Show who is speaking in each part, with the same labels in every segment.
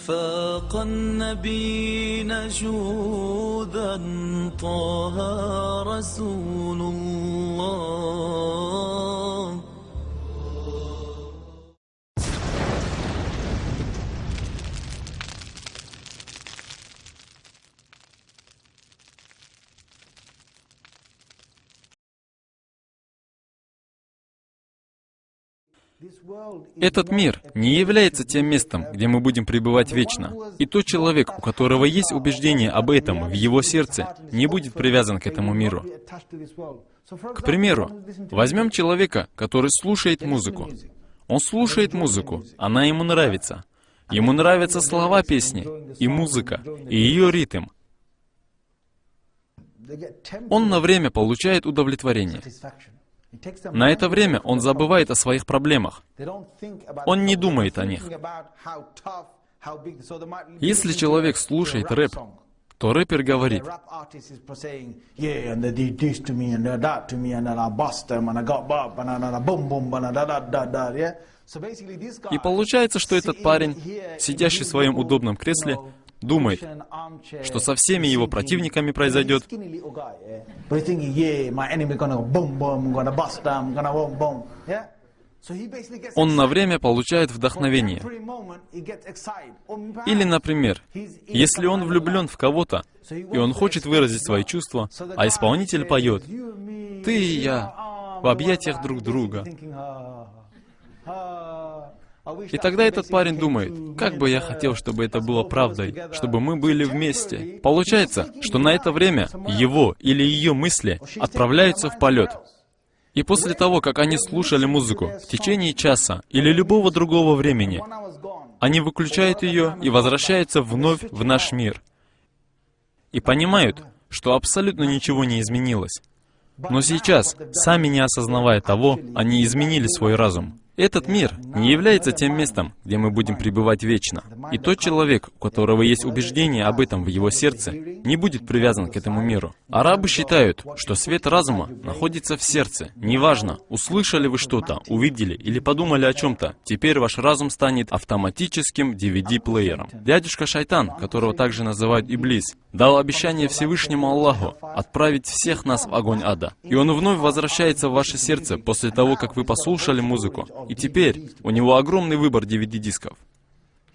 Speaker 1: فاق النبيين جودا طه رسول الله.
Speaker 2: Этот мир не является тем местом, где мы будем пребывать вечно. И тот человек, у которого есть убеждение об этом в его сердце, не будет привязан к этому миру. К примеру, возьмем человека, который слушает музыку. Он слушает музыку, она ему нравится. Ему нравятся слова песни, и музыка, и ее ритм. Он на время получает удовлетворение. На это время он забывает о своих проблемах. Он не думает о них. Если человек слушает рэп, то рэпер говорит: и получается, что этот парень, сидящий в своем удобном кресле, думает, что со всеми его противниками произойдет. Он на время получает вдохновение. Или, например, если он влюблен в кого-то, и он хочет выразить свои чувства, а исполнитель поет: «Ты и я в объятиях друг друга». И тогда этот парень думает: как бы я хотел, чтобы это было правдой, чтобы мы были вместе. Получается, что на это время его или ее мысли отправляются в полет. И после того, как они слушали музыку в течение часа или любого другого времени, они выключают ее и возвращаются вновь в наш мир. И понимают, что абсолютно ничего не изменилось. Но сейчас, сами не осознавая того, они изменили свой разум. Этот мир не является тем местом, где мы будем пребывать вечно. И тот человек, у которого есть убеждение об этом в его сердце, не будет привязан к этому миру. Арабы считают, что свет разума находится в сердце. Неважно, услышали вы что-то, увидели или подумали о чем-то, теперь ваш разум станет автоматическим DVD-плеером. Дядюшка Шайтан, которого также называют Иблис, дал обещание Всевышнему Аллаху отправить всех нас в огонь ада. И он вновь возвращается в ваше сердце после того, как вы послушали музыку. И теперь у него огромный выбор DVD-дисков.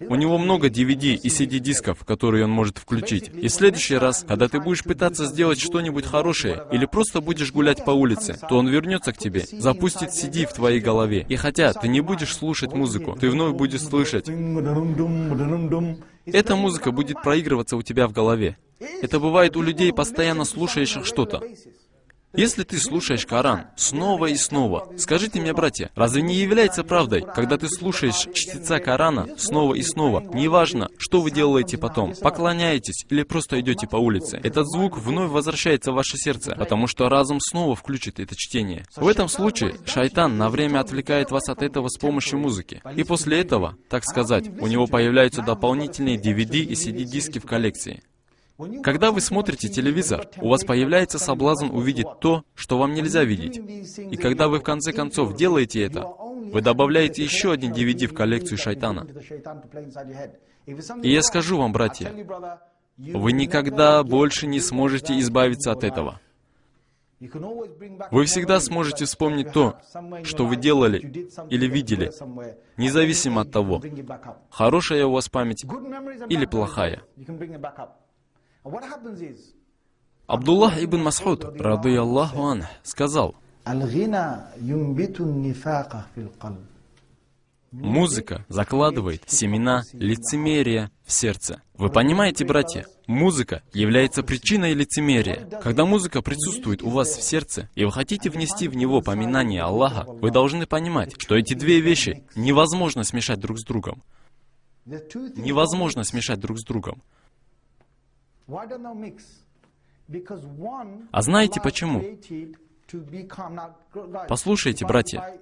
Speaker 2: У него много DVD и CD-дисков, которые он может включить. И в следующий раз, когда ты будешь пытаться сделать что-нибудь хорошее, или просто будешь гулять по улице, то он вернется к тебе, запустит CD в твоей голове. И хотя ты не будешь слушать музыку, ты вновь будешь слышать. Эта музыка будет проигрываться у тебя в голове. Это бывает у людей, постоянно слушающих что-то. Если ты слушаешь Коран снова и снова, скажите мне, братья, разве не является правдой, когда ты слушаешь чтеца Корана снова и снова, неважно, что вы делаете потом, поклоняетесь или просто идете по улице, этот звук вновь возвращается в ваше сердце, потому что разум снова включит это чтение. В этом случае шайтан на время отвлекает вас от этого с помощью музыки. И после этого, так сказать, у него появляются дополнительные DVD и CD-диски в коллекции. Когда вы смотрите телевизор, у вас появляется соблазн увидеть то, что вам нельзя видеть. И когда вы в конце концов делаете это, вы добавляете еще один DVD в коллекцию шайтана. И я скажу вам, братья, вы никогда больше не сможете избавиться от этого. Вы всегда сможете вспомнить то, что вы делали или видели, независимо от того, хорошая у вас память или плохая. Абдуллах ибн Мас'уд, радийаллаху анх, сказал: музыка закладывает семена лицемерия в сердце. Вы понимаете, братья? Музыка является причиной лицемерия. Когда музыка присутствует у вас в сердце, и вы хотите внести в него поминание Аллаха, вы должны понимать, что эти две вещи невозможно смешать друг с другом. Невозможно смешать друг с другом. А знаете почему? Послушайте, братья.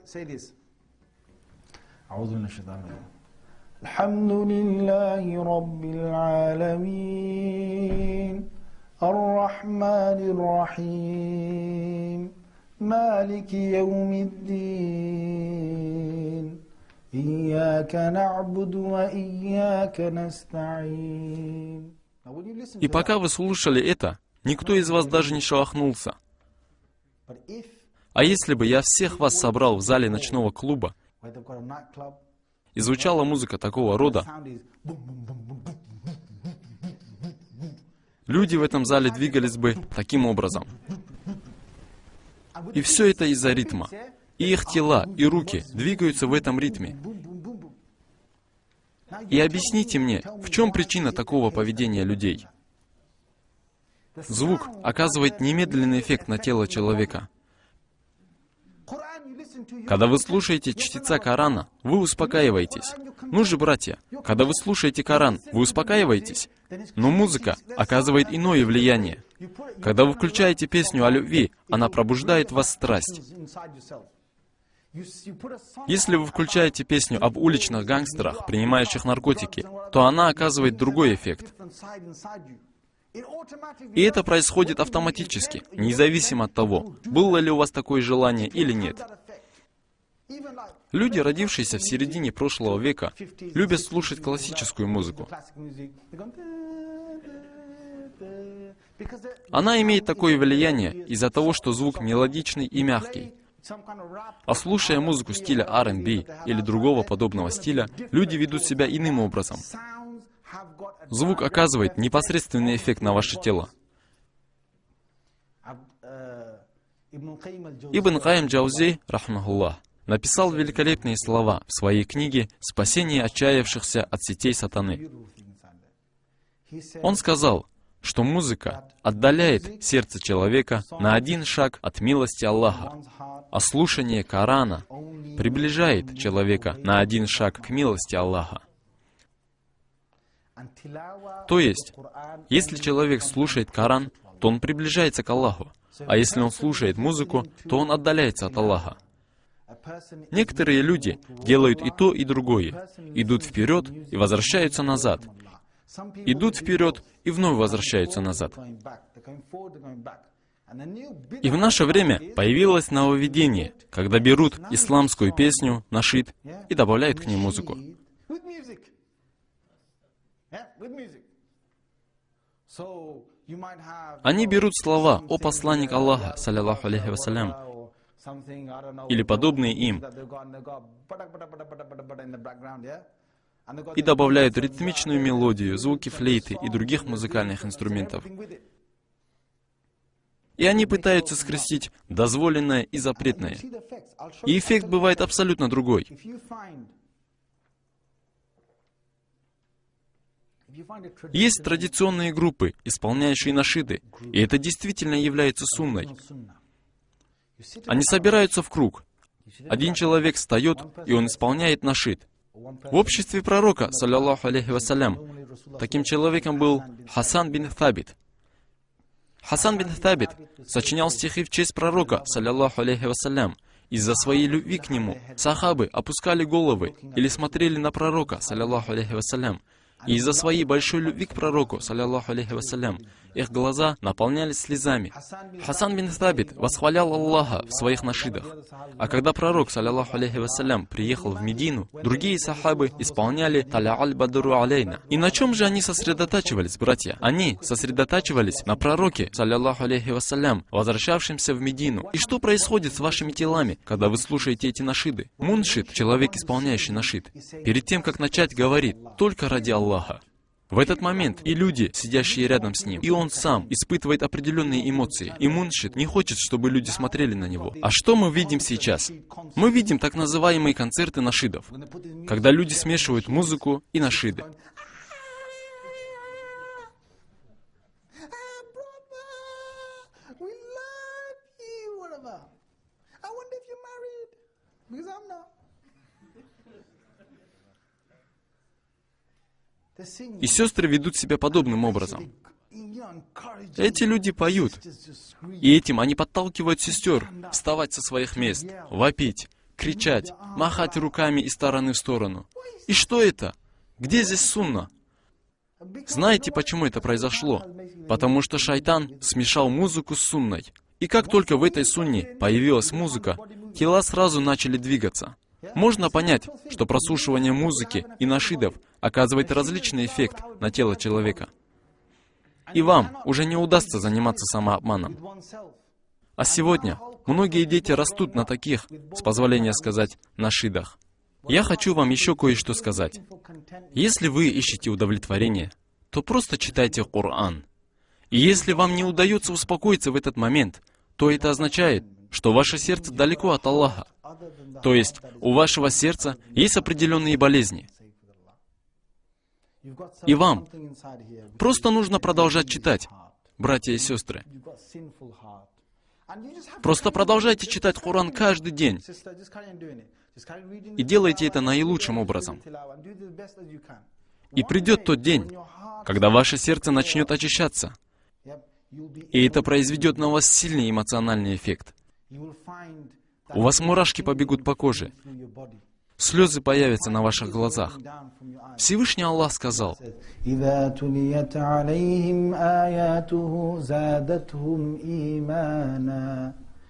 Speaker 3: إياك نعبد وإياك نستعين.
Speaker 2: И пока вы слушали это, никто из вас даже не шелохнулся. А если бы я всех вас собрал в зале ночного клуба, и звучала музыка такого рода, люди в этом зале двигались бы таким образом. И все это из-за ритма. И их тела, и руки двигаются в этом ритме. И объясните мне, в чем причина такого поведения людей? Звук оказывает немедленный эффект на тело человека. Когда вы слушаете чтеца Корана, вы успокаиваетесь. Ну же, братья, когда вы слушаете Коран, вы успокаиваетесь. Но музыка оказывает иное влияние. Когда вы включаете песню о любви, она пробуждает в вас страсть. Если вы включаете песню об уличных гангстерах, принимающих наркотики, то она оказывает другой эффект. И это происходит автоматически, независимо от того, было ли у вас такое желание или нет. Люди, родившиеся в середине прошлого века, любят слушать классическую музыку. Она имеет такое влияние из-за того, что звук мелодичный и мягкий. А слушая музыку стиля R&B или другого подобного стиля, люди ведут себя иным образом. Звук оказывает непосредственный эффект на ваше тело. Ибн Кайим Джаузи, рахмахуллах, написал великолепные слова в своей книге «Спасение отчаявшихся от сетей сатаны». Он сказал, что музыка отдаляет сердце человека на один шаг от милости Аллаха, а слушание Корана приближает человека на один шаг к милости Аллаха. То есть, если человек слушает Коран, то он приближается к Аллаху, а если он слушает музыку, то он отдаляется от Аллаха. Некоторые люди делают и то, и другое, идут вперед и возвращаются назад, идут вперед и вновь возвращаются назад. И в наше время появилось нововведение, когда берут исламскую песню, нашид, и добавляют к ней музыку. Они берут слова «О посланник Аллаха, саллиллаху алейхи вассалям», или подобные им, и добавляют ритмичную мелодию, звуки флейты и других музыкальных инструментов. И они пытаются скрестить дозволенное и запретное. И эффект бывает абсолютно другой. Есть традиционные группы, исполняющие нашиды, и это действительно является сунной. Они собираются в круг. Один человек встает, и он исполняет нашид. В обществе пророка, саллиллаху алейхи вассалям, таким человеком был Хасан бин Табит. Хасан бин Табит сочинял стихи в честь пророка, саллиллаху алейхи вассалям. Из-за своей любви к нему сахабы опускали головы или смотрели на пророка, саллиллаху алейхи вассалям. И из-за своей большой любви к пророку, саллиллаху алейхи вассалям, их глаза наполнялись слезами. Хасан бин Табит восхвалял Аллаха в своих нашидах. А когда пророк, саллиллаху алейхи вассалям, приехал в Медину, другие сахабы исполняли «Таля аль-Бадру алейна». И на чем же они сосредотачивались, братья? Они сосредотачивались на пророке, саллиллаху алейхи вассалям, возвращавшемся в Медину. И что происходит с вашими телами, когда вы слушаете эти нашиды? Муншид, человек, исполняющий нашид, перед тем, как начать, говорит «Только ради Аллаха». В этот момент и люди, сидящие рядом с ним, и он сам испытывает определенные эмоции. И муншид не хочет, чтобы люди смотрели на него. А что мы видим сейчас? Мы видим так называемые концерты нашидов, когда люди смешивают музыку и нашиды. И сестры ведут себя подобным образом. Эти люди поют, и этим они подталкивают сестер вставать со своих мест, вопить, кричать, махать руками из стороны в сторону. И что это? Где здесь сунна? Знаете, почему это произошло? Потому что шайтан смешал музыку с сунной. И как только в этой сунне появилась музыка, тела сразу начали двигаться. Можно понять, что прослушивание музыки и нашидов оказывает различный эффект на тело человека. И вам уже не удастся заниматься самообманом. А сегодня многие дети растут на таких, с позволения сказать, нашидах. Я хочу вам еще кое-что сказать. Если вы ищете удовлетворение, то просто читайте Коран. И если вам не удается успокоиться в этот момент, то это означает, что ваше сердце далеко от Аллаха. То есть у вашего сердца есть определенные болезни. И вам просто нужно продолжать читать, братья и сестры. Просто продолжайте читать Коран каждый день. И делайте это наилучшим образом. И придет тот день, когда ваше сердце начнет очищаться. И это произведет на вас сильный эмоциональный эффект. У вас мурашки побегут по коже. Слезы появятся на ваших глазах. Всевышний Аллах сказал: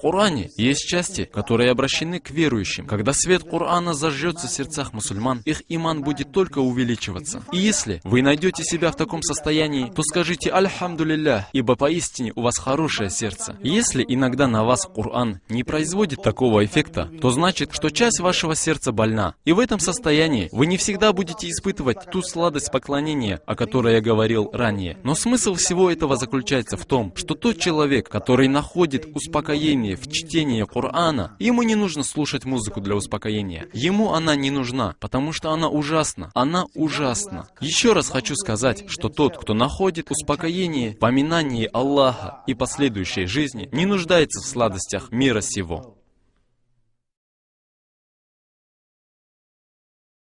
Speaker 2: в Коране есть части, которые обращены к верующим. Когда свет Корана зажжется в сердцах мусульман, их иман будет только увеличиваться. И если вы найдете себя в таком состоянии, то скажите «Альхамдулиллях», ибо поистине у вас хорошее сердце. Если иногда на вас Коран не производит такого эффекта, то значит, что часть вашего сердца больна. И в этом состоянии вы не всегда будете испытывать ту сладость поклонения, о которой я говорил ранее. Но смысл всего этого заключается в том, что тот человек, который находит успокоение в чтении Корана, ему не нужно слушать музыку для успокоения. Ему она не нужна, потому что она ужасна. Она ужасна. Еще раз хочу сказать, что тот, кто находит успокоение в поминании Аллаха и последующей жизни, не нуждается в сладостях мира сего.